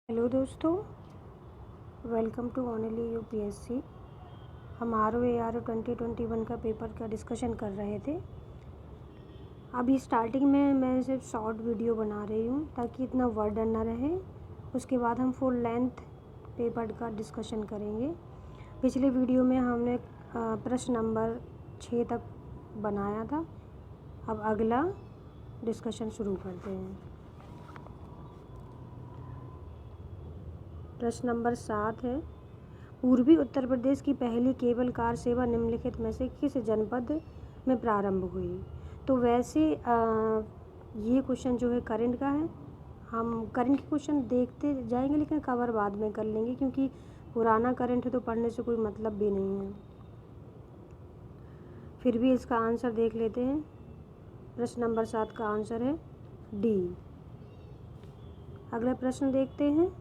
Hello दोस्तों, welcome to only UPSC. हम ROAR 2021 का पेपर का डिस्कशन कर रहे थे। अभी स्टार्टिंग में मैं सिर्फ शॉर्ट वीडियो बना रही हूँ ताकि इतना वर्डन ना रहे। उसके बाद हम फुल लेंथ पेपर का डिस्कशन करेंगे। पिछले वीडियो में हमने प्रश्न नंबर 6 तक बनाया था। अब अगला डिस्कशन शुरू करते हैं। प्रश्न नंबर 7 है, पूर्वी उत्तर प्रदेश की पहली केबल कार सेवा निम्नलिखित में से किस जनपद में प्रारंभ हुई? तो वैसे ये क्वेश्चन जो है करंट का है। हम करंट के क्वेश्चन देखते जाएंगे लेकिन कवर बाद में कर लेंगे, क्योंकि पुराना करंट है तो पढ़ने से कोई मतलब भी नहीं है। फिर भी इसका आंसर देख लेते हैं। प्रश्न नंबर 7 का आंसर है डी। अगला प्रश्न देखते हैं।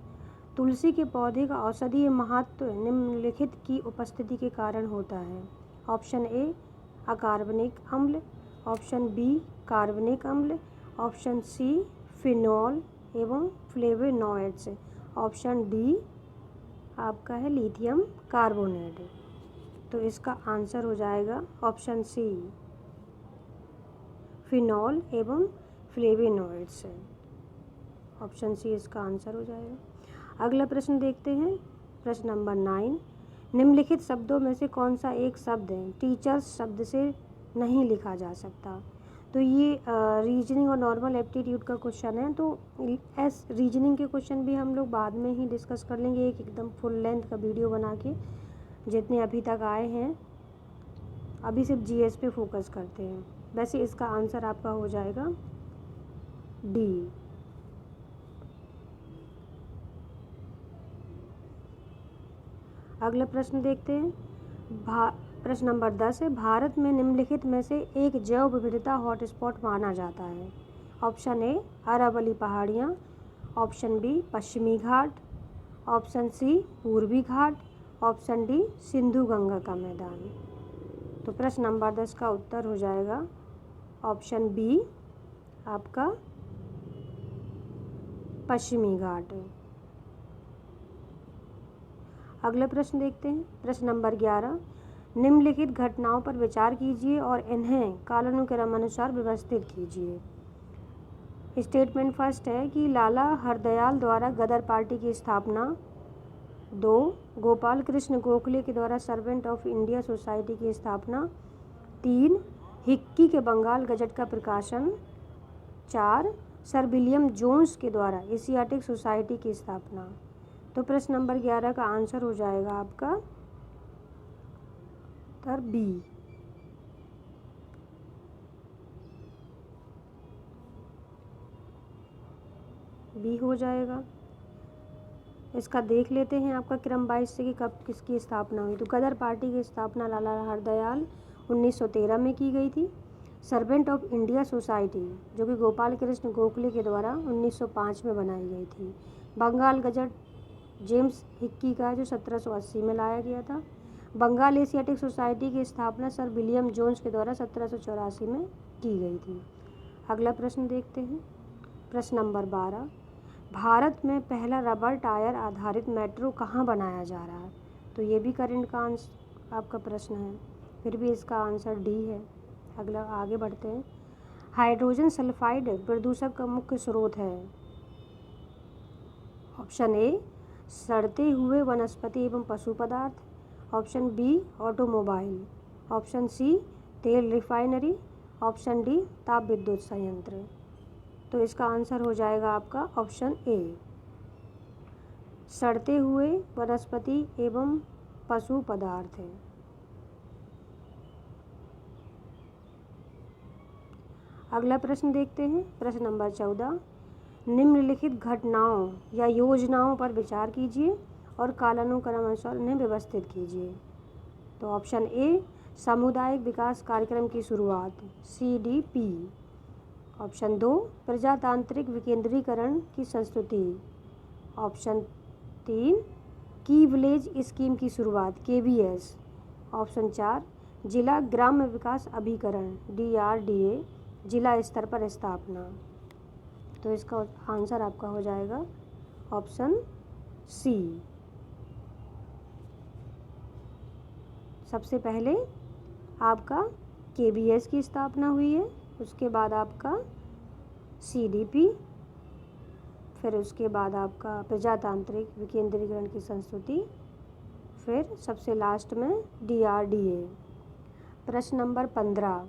तुलसी के पौधे का औषधीय महत्व निम्नलिखित की उपस्थिति के कारण होता है। ऑप्शन ए अकार्बनिक अम्ल, ऑप्शन बी कार्बनिक अम्ल, ऑप्शन सी फिनॉल एवं फ्लेवोनॉइड्स, ऑप्शन डी आपका है लिथियम कार्बोनेट। तो इसका आंसर हो जाएगा ऑप्शन सी फिनॉल एवं फ्लेवोनॉइड्स। ऑप्शन सी इसका आंसर हो जाएगा। अगला प्रश्न देखते हैं। प्रश्न नंबर 9, निम्नलिखित शब्दों में से कौन सा एक शब्द टीचर्स शब्द से नहीं लिखा जा सकता? तो ये रीजनिंग और नॉर्मल एप्टीट्यूड का क्वेश्चन है। तो रीजनिंग के क्वेश्चन भी हम लोग बाद में ही डिस्कस कर लेंगे, एक एकदम फुल लेंथ का वीडियो बना के। जितने अभी तक आए हैं, अभी सिर्फ जीएस पे फोकस करते हैं। वैसे इसका आंसर आपका हो जाएगा डी। अगला प्रश्न देखते हैं। प्रश्न नंबर 10 है, भारत में निम्नलिखित में से एक जैव विविधता हॉटस्पॉट माना जाता है। ऑप्शन ए अरावली पहाड़ियाँ, ऑप्शन बी पश्चिमी घाट, ऑप्शन सी पूर्वी घाट, ऑप्शन डी सिंधु गंगा का मैदान। तो प्रश्न नंबर 10 का उत्तर हो जाएगा ऑप्शन बी आपका पश्चिमी घाट। अगला प्रश्न देखते हैं। प्रश्न नंबर 11, निम्नलिखित घटनाओं पर विचार कीजिए और इन्हें कालानुक्रम अनुसार व्यवस्थित कीजिए। स्टेटमेंट फर्स्ट है कि लाला हरदयाल द्वारा गदर पार्टी की स्थापना। 2, गोपाल कृष्ण गोखले के द्वारा सर्वेंट ऑफ इंडिया सोसाइटी की स्थापना। 3, हिक्की के बंगाल गजट का प्रकाशन। 4, सर विलियम जोन्स के द्वारा एशियाटिक सोसाइटी की स्थापना। तो प्रश्न नंबर 11 का आंसर हो जाएगा आपका उत्तर बी। बी हो जाएगा। इसका देख लेते हैं आपका क्रम वाइज से कि कब किसकी स्थापना हुई। तो गदर पार्टी की स्थापना लाला हरदयाल 1913 में की गई थी। सर्वेंट ऑफ इंडिया सोसाइटी जो कि गोपाल कृष्ण गोखले के द्वारा 1905 में बनाई गई थी। बंगाल गजट जेम्स हिक्की का जो 1780 में लाया गया था। बंगाल एशियाटिक सोसाइटी की स्थापना सर विलियम जोन्स के द्वारा 1784 में की गई थी। अगला प्रश्न देखते हैं। प्रश्न नंबर 12, भारत में पहला रबर टायर आधारित मेट्रो कहाँ बनाया जा रहा है? तो ये भी करंट का आपका प्रश्न है। फिर भी इसका आंसर डी है। अगला आगे बढ़ते हैं। हाइड्रोजन सल्फाइड प्रदूषक का मुख्य स्रोत है। ऑप्शन ए सड़ते हुए वनस्पति एवं पशु पदार्थ, option B automobile, option C तेल रिफाइनरी, ऑप्शन डी ताप विद्युत संयंत्र। तो इसका आंसर हो जाएगा आपका ऑप्शन ए सड़ते हुए वनस्पति एवं पशु पदार्थ है। अगला प्रश्न देखते हैं। प्रश्न नंबर 14, निम्नलिखित घटनाओं या योजनाओं पर विचार कीजिए और कालानुक्रम अनुसार उन्हें व्यवस्थित कीजिए। तो ऑप्शन ए सामुदायिक विकास कार्यक्रम की शुरुआत CDP, ऑप्शन 2 प्रजातांत्रिक विकेंद्रीकरण की संस्तुति, ऑप्शन 3 की विलेज स्कीम की शुरुआत KVS, ऑप्शन 4 जिला ग्राम्य विकास अभिकरण DRDA जिला स्तर पर स्थापना। तो इसका आंसर आपका हो जाएगा ऑप्शन सी। सबसे पहले आपका केबीएस की स्थापना हुई है, उसके बाद आपका सीडीपी, फिर उसके बाद आपका प्रजातांत्रिक विकेंद्रीकरण की संस्कृति, फिर सबसे लास्ट में डीआरडीए। प्रश्न नंबर 15,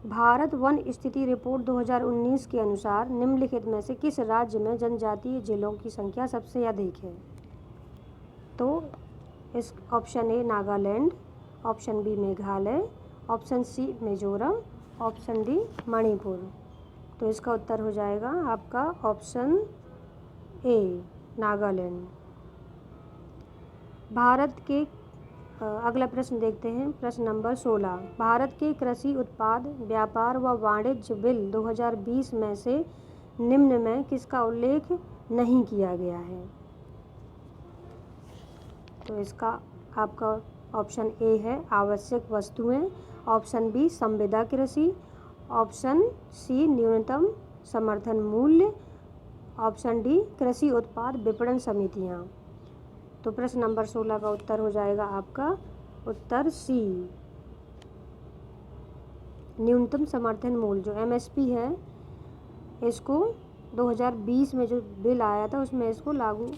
भारत वन स्थिति रिपोर्ट 2019 के अनुसार निम्नलिखित में से किस राज्य में जनजातीय जिलों की संख्या सबसे अधिक है? तो इस option A Nagaland, option B Meghalaya, option C Mizoram, option D Manipur. तो इसका उत्तर हो जाएगा आपका ऑप्शन ए नागालैंड। भारत के अगला प्रश्न देखते हैं, प्रश्न नंबर 16, भारत के कृषि उत्पाद व्यापार व वाणिज्य बिल 2020 में से निम्न में किसका उल्लेख नहीं किया गया है? तो इसका आपका ऑप्शन ए है आवश्यक वस्तुएं, ऑप्शन बी संविदा कृषि, ऑप्शन सी न्यूनतम समर्थन मूल्य, ऑप्शन डी कृषि उत्पाद विपणन समितियां। तो प्रश्न नंबर 16 का उत्तर हो जाएगा आपका उत्तर सी न्यूनतम समर्थन मूल्य। जो एमएसपी है, इसको 2020 में जो बिल आया था उसमें इसको लागू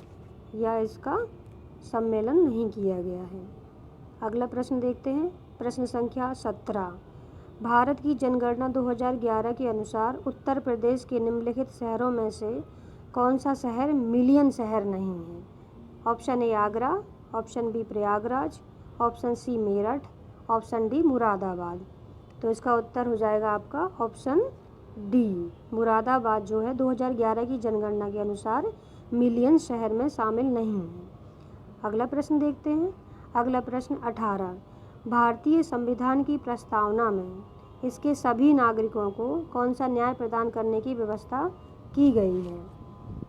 या इसका सम्मेलन नहीं किया गया है। अगला प्रश्न देखते हैं, प्रश्न संख्या 17, भारत की जनगणना 2011 के अनुसार उत्तर प्रदेश के निम्नलिखित शहरों में से कौन सा शहर मिलियन शहर नहीं है? Option A Agra, option B Prayagraj, option C Meerut, option D Moradabad. तो इसका उत्तर हो जाएगा आपका ऑप्शन डी मुरादाबाद, जो है 2011 की जनगणना के अनुसार मिलियन शहर में शामिल नहीं है। अगला प्रश्न देखते हैं, अगला प्रश्न 18, भारतीय संविधान की प्रस्तावना में इसके सभी नागरिकों को कौन सा न्याय प्रदान करने की व्यवस्था की गई है?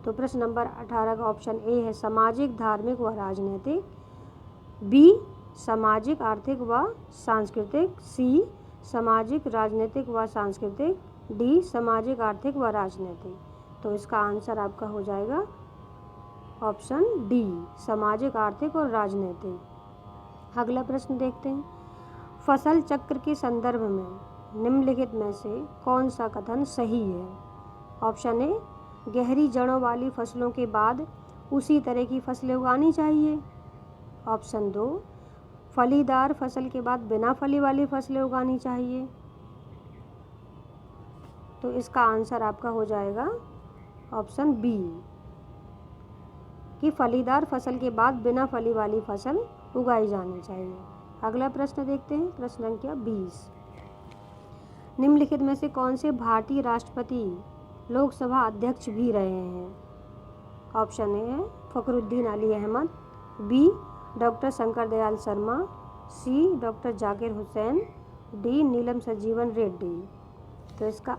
तो प्रश्न नंबर 18 का ऑप्शन ए है सामाजिक, धार्मिक व राजनीतिक, बी सामाजिक, आर्थिक व सांस्कृतिक, सी सामाजिक, राजनीतिक व सांस्कृतिक, डी सामाजिक, आर्थिक व राजनीतिक। तो इसका आंसर आपका हो जाएगा ऑप्शन डी सामाजिक, आर्थिक और राजनीतिक। अगला प्रश्न देखते हैं, फसल चक्र के संदर्भ में निम्नलिखित में से कौन सा कथन सही है? ऑप्शन ए गहरी जड़ों वाली फसलों के बाद उसी तरह की फसलें उगानी चाहिए, ऑप्शन 2 फलीदार फसल के बाद बिना फली वाली फसलें उगानी चाहिए। तो इसका आंसर आपका हो जाएगा ऑप्शन बी कि फलीदार फसल के बाद बिना फली वाली फसल उगाई जानी चाहिए। अगला प्रश्न देखते हैं, प्रश्न संख्या 20, निम्नलिखित में से कौन से भारतीय राष्ट्रपति लोकसभा अध्यक्ष भी रहे हैं? ऑप्शन ए है फखरुद्दीन अली अहमद, बी डॉक्टर शंकर दयाल शर्मा, सी डॉक्टर जाकिर हुसैन, डी नीलम संजीवन रेड्डी। तो इसका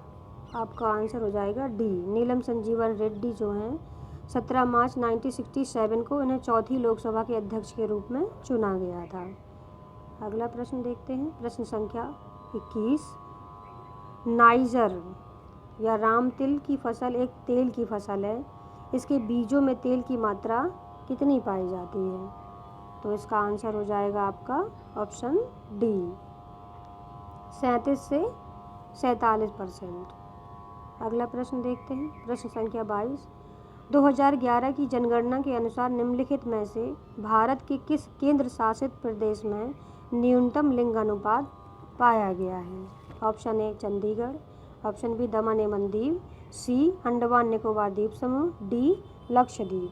आपका आंसर हो जाएगा डी नीलम संजीवन रेड्डी, जो हैं 17 मार्च 1967 को इन्हें चौथी लोकसभा के अध्यक्ष के रूप में चुना गया था। अगला प्रश्न देखते हैं, प्रश्न संख्या 21, नाइजर या राम तिल की फसल एक तेल की फसल है, इसके बीजों में तेल की मात्रा कितनी पाई जाती है? तो इसका आंसर हो जाएगा आपका ऑप्शन डी 37 से 47%। अगला प्रश्न देखते हैं, प्रश्न संख्या 22, 2011 की जनगणना के अनुसार निम्नलिखित में से भारत के किस केंद्र शासित प्रदेश में न्यूनतम लिंगानुपात पाया गया है? Option A Chandigarh, option B Daman एवं दीव, सी अंडमान निकोबार द्वीप समूह, डी लक्षद्वीप।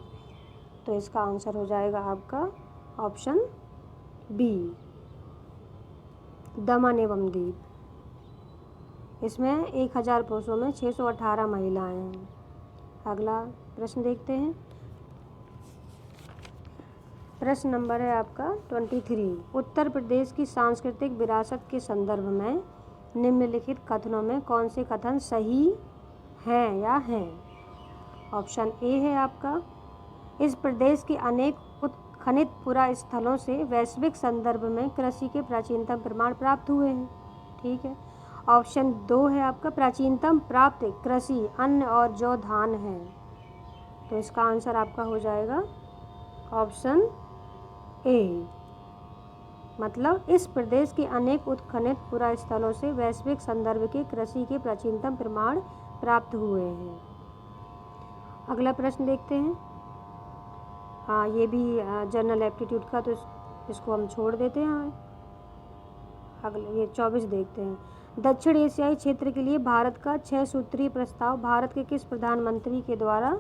तो इसका आंसर हो जाएगा आपका ऑप्शन बी दमन एवं दीव। इसमें 1000 पुरुषों में 618 महिलाएं हैं। अगला प्रश्न देखते हैं, प्रश्न नंबर है आपका 23, उत्तर प्रदेश की सांस्कृतिक विरासत के संदर्भ में निम्नलिखित कथनों में कौन से कथन सही हैं या हैं? ऑप्शन ए है आपका इस प्रदेश के अनेक उत्खनित पुरा स्थलों से वैश्विक संदर्भ में कृषि के प्राचीनतम प्रमाण प्राप्त हुए हैं, ठीक है। ऑप्शन 2 है आपका प्राचीनतम प्राप्त कृषि अन्न और जौ धान है। तो इसका आंसर आपका हो जाएगा ऑप्शन ए, मतलब इस प्रदेश के अनेक उत्खनित पुरास्थलों से वैश्विक संदर्भ के कृषि के प्राचीनतम प्रमाण प्राप्त हुए हैं। अगला प्रश्न देखते हैं। हाँ, ये भी जनरल एप्टीट्यूड का, तो इसको हम छोड़ देते हैं। अगले ये 24 देखते हैं। दक्षिण एशियाई क्षेत्र के लिए भारत का 6 सूत्रीय प्रस्ताव भारत के किस प्रधानमंत्री के द्वारा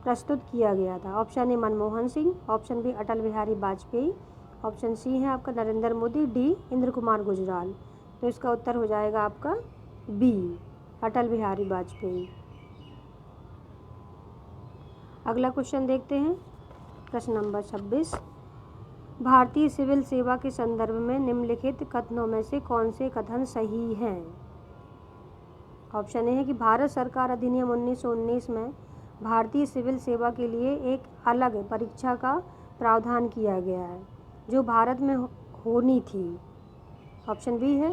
प्रस्तुत किया गया था? Option A Manmohan Singh, option B Atal Bihari Vajpayee, option C है आपका नरेंद्र मोदी, डी इंद्र कुमार गुजराल। तो इसका उत्तर हो जाएगा आपका बी, अटल बिहारी वाजपेयी। अगला क्वेश्चन देखते हैं, प्रश्न नंबर 26। भारतीय सिविल सेवा के संदर्भ में निम्नलिखित कथनों में से कौन से कथन सही हैं? ऑप्शन ए है कि भारत सरकार अधिनियम 1919 में भारतीय सिविल सेवा के लिए एक अलग परीक्षा का प्रावधान किया गया है जो भारत में होनी थी। ऑप्शन बी है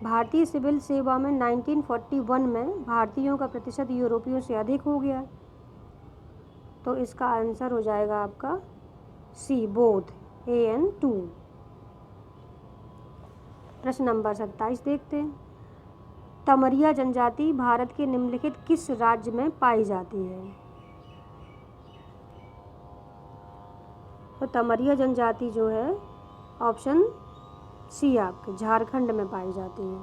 भारतीय सिविल सेवा में 1941 में भारतीयों का प्रतिशत यूरोपियों से अधिक हो गया। तो इसका आंसर हो जाएगा आपका सी, बोथ ए एंड 2। प्रश्न नंबर 27 देखते हैं। तमरिया जनजाति भारत के निम्नलिखित किस राज्य में पाई जाती है? तो तमरिया जनजाति जो है ऑप्शन सी आपके झारखंड में पाई जाती है।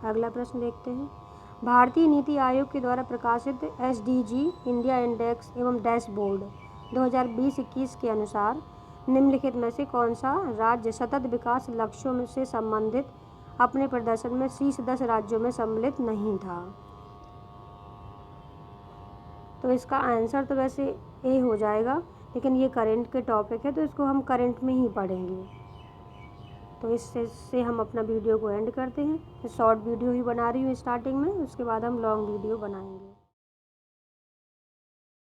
अगला प्रश्न देखते हैं। भारतीय नीति आयोग के द्वारा प्रकाशित SDG इंडिया इंडेक्स एवं डैशबोर्ड 2020-21 के अनुसार निम्नलिखित में से कौन सा राज्य सतत विकास लक्ष्यों में से संबंधित अपने प्रदर्शन में शीर्ष 10 राज्यों में सम्मिलित नहीं था? तो इसका आंसर तो वैसे ए हो जाएगा, लेकिन ये करंट के टॉपिक है तो इसको हम करंट में ही पढ़ेंगे। तो इससे हम अपना वीडियो को एंड करते हैं। शॉर्ट वीडियो ही बना रही हूँ स्टार्टिंग में, उसके बाद हम लॉन्ग वीडियो बनाएंगे।